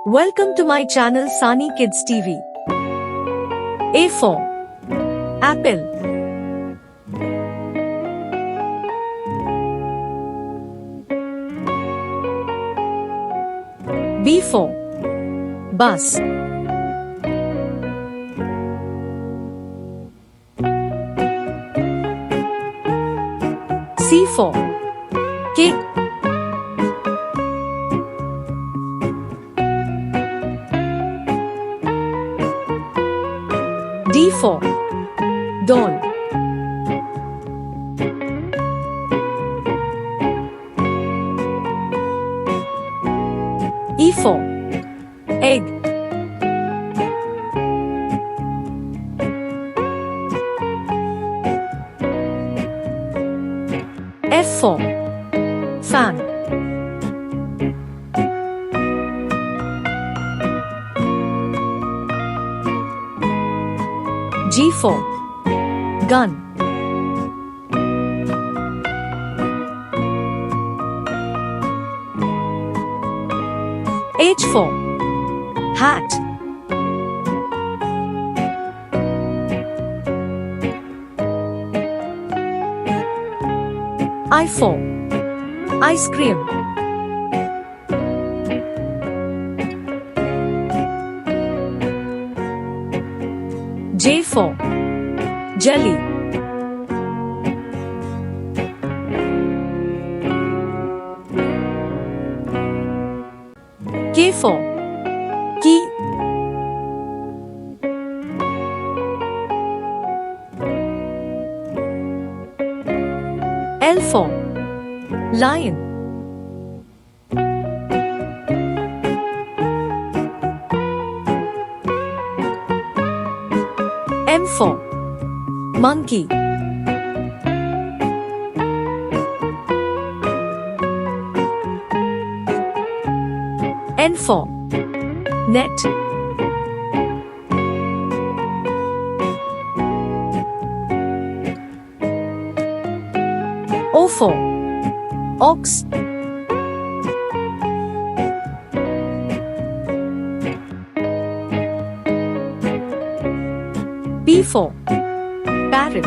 Welcome to my channel Sani Kids TV. A for apple. B for bus. C for cake. D for doll. E for egg. F for fan. G for gun. H for hat. I for ice cream. J for jelly. K for key. L for lion. M for monkey. N for net. O for ox. P for parrot.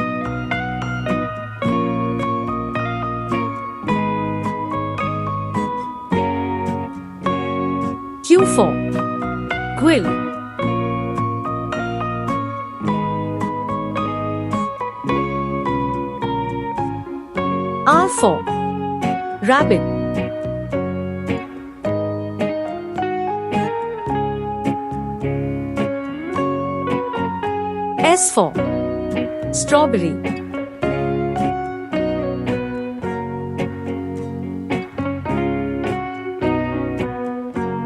Q for quill. R for rabbit. S for strawberry.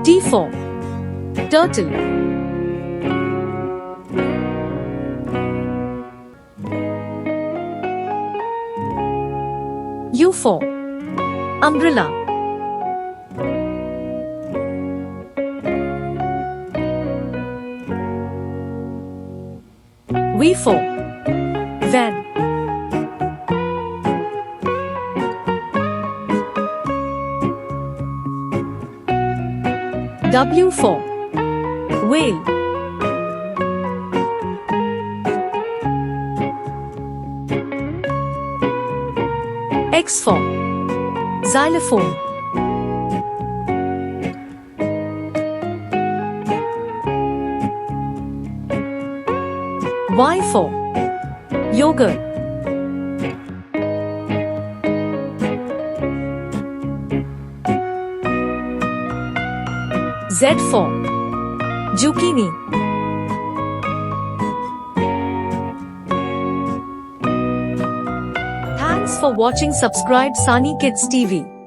T for turtle. U for umbrella. V for van. W for whale. X for xylophone. Y for yogurt. Z for zucchini. Thanks for watching. Subscribe Sani Kids TV.